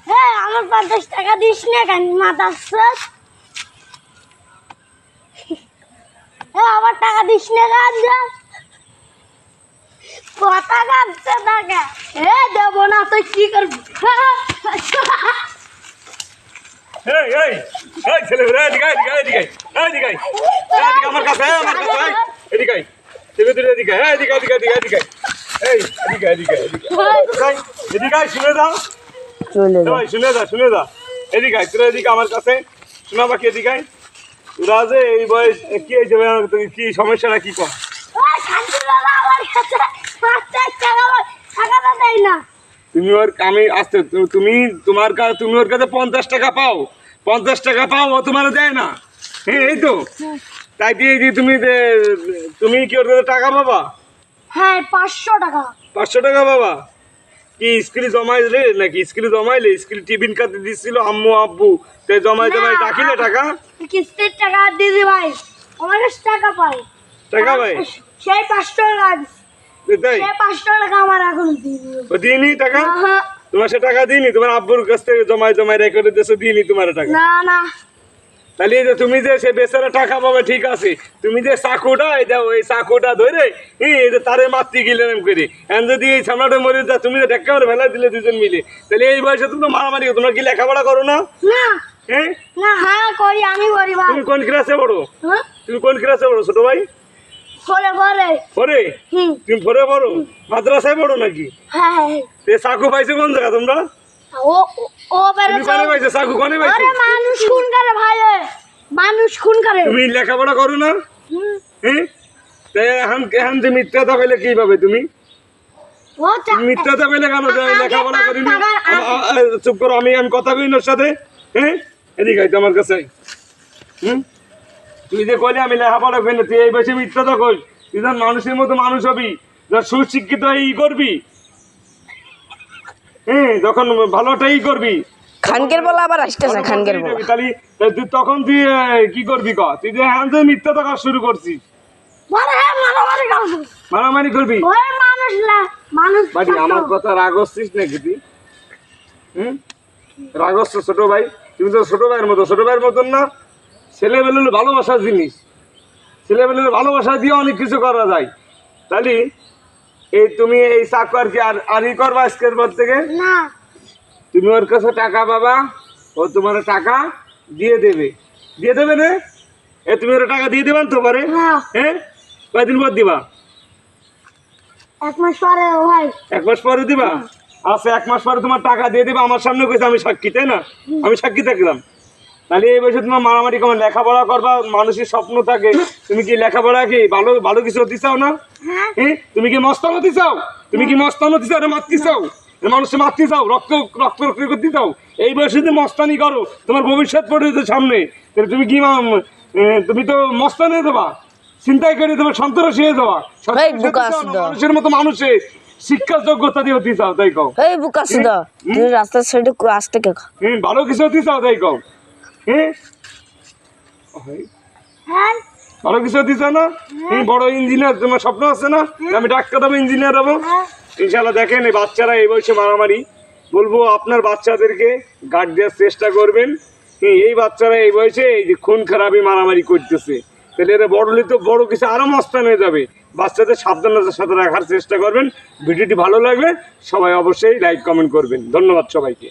হ্যাঁ আমার 50 টাকা দিস না কেন মাতাচ্ছে? হ্যাঁ আমার টাকা দিস না কেন? কথা কাটছে টাকা দেবো না তুই কি করবি? আমার কাছে এদিকে শুনে দাও, শুনে দা এদিকে তোরা এদিকে আমার কাছে শোনা বাকি এদিকে তোরা যে এই বয়স কি হয়েছে কি সমস্যাটা কি কর? তুমি ওর আমি আসতে তুমি তোমার কাছে তুমি ওর কাছে 50 টাকা পাও, 50 টাকা পাও ও তোমার দেয় না। হ্যাঁ এই তো তাই দিয়ে তুমি কি ওর কাছে টাকা পাবা? হ্যাঁ 500 টাকা। 500 টাকা বাবা কি স্কুলে জমাইলে নাকি? স্কুলে জমাইলে স্কুল টিফিন খাতে দিচ্ছিল আম্মু আব্বু জমাই রাখিলে টাকা? কিস্তির টাকা দিদি ভাই আমার কাছে টাকা পাই। টাকা ভাই সেই 500 টাকা সেই 500 টাকা আমার এখন দিইনি টাকা? তোমার সে টাকা দিইনি? তোমার আব্বুর কাছ থেকে জমাই রেখে দিয়েছো দিইনি তোমার টাকা? না না। তাহলে এই যে তুমি যে সে বেচারা টাকা পাবে ঠিক আছে, তুমি যে চাকুটা এই দাও এই চাকুটা ধরে এই যে তারে মাতৃ গেলেন করে এখন যদি এই সামনাটা মরে যা তুমি যে ঢেক্কা করে ফেলা দিলে দুজন মিলে, তাহলে এই বয়সে তুমি তো মারামারি তোমরা কি লেখাপড়া করো না? না হ্যাঁ না হ্যাঁ করি আমি করি ভাই। তুমি কোন ক্লাসে পড়ো? তুমি কোন ক্লাসে পড়ো ছোট ভাই? পরে পরে পরে তুমি পরে পড়ো? মাদ্রাসায় পড়ো নাকি? হ্যাঁ চাকু পাইছো কোন জায়গা তোমরা? ও ও তুমি কোনে পাইছো চাকু কোনে পাইছো? আরে মানুষ খুন করে ভাই মানুষ খুন করে। তুমি লেখাপড়া করো না? হ্যাঁ এখন যে মিথ্যাটা কইলে কি পাবে তুমি? মিথ্যাটা কইলে কেন লেখাপড়া করি না? চুপ করো আমি কথা কই ওর সাথে। হ্যাঁ এদিকে আয় আমার কাছে। তুই যে কইলে আমি লেখাপড়া করি না তুই এই বয়সে মিথ্যাটা কই? তুই যখন মানুষের মতো মানুষ হবি যখন সুশিক্ষিত ই করবি যখন ভালোটাই করবি খানকের বলা আবার আসতেছে খানকের বলা তাহলে তখন তুই কি করবি ক? তুই যে হ্যাঁ মিথ্যা থাকা শুরু করছিস মারামারি করবি। বাড়ি আমার কথা রাগ হচ্ছিস নাকি তুই? রাগ হচ্ছ ছোট ভাই? তুমি তো ছোট ভাইয়ের মতো, ছোট ভাইয়ের মতন না। ছেলেবেলে ভালোবাসার জিনিস, ছেলেবেলে ভালোবাসা দিয়ে অনেক কিছু করা যায়। তাহলে এই তুমি এই চাকু আর কি আর ই করবা আজকের পর থেকে? না তুমি ওর কাছে টাকা পাবা, ও তোমার টাকা দিয়ে দেবে না? তুমি ওর টাকা দিয়ে দেবেন তো পারে? হ্যাঁ কয়দিন পর দিবা? 1 মাস পরে ভাই। 1 মাস পরে দিবা? আচ্ছা 1 মাস পরে তোমার টাকা দিয়ে দিবা আমার সামনে কইছে আমি সাক্ষী, তাই না? আমি সাক্ষী থাকলাম। তাহলে এই বয়সে তোমার মারামারি কম লেখাপড়া করবা, মানুষের স্বপ্ন থাকে। তুমি কি লেখাপড়া কি ভালো ভালো কিছু হতে চাও না? হ্যাঁ তুমি কি মস্তান হতে চাও? তুমি কি মস্তান হতে চাও? মারতে চাও? মানুষের মারতে চাও? রক্ত রক্ত রক্ত করতে চাও? এই বয়সে যদি মস্তানি করো তোমার ভবিষ্যৎ পড়ে সামনে, তাহলে তুমি কি তুমি তো মস্তান হয়ে দেবা, চিন্তাই করে তোমার সন্ত্রাসী হয়ে যাওয়া। মানুষের মতো মানুষের শিক্ষার যোগ্যতা দিয়ে হতে চাও তাই কও? এই বুকা সুদা তুই রাস্তার সাইডে আসতে কে ভালো কিছু হতে চাও তাই কও? ভালো কিছু হতে চাও না? বড় ইঞ্জিনিয়ার তোমার স্বপ্ন আছে না? আমি ডাক্তার হবো, ইঞ্জিনিয়ার হবো। ইনশাল্লাহ দেখেন এই বাচ্চারা এই বয়সে মারামারি, বলবো আপনার বাচ্চাদেরকে গার্ড দেওয়ার চেষ্টা করবেন। এই বাচ্চারা এই বয়সে এই যে খুন খারাপি মারামারি করতেছে, তাহলে এরা বড়লে তো বড় কিছু আরো মস্তান হয়ে যাবে। বাচ্চাদের সাবধানতার সাথে রাখার চেষ্টা করবেন। ভিডিওটি ভালো লাগলে সবাই অবশ্যই লাইক কমেন্ট করবেন। ধন্যবাদ সবাইকে।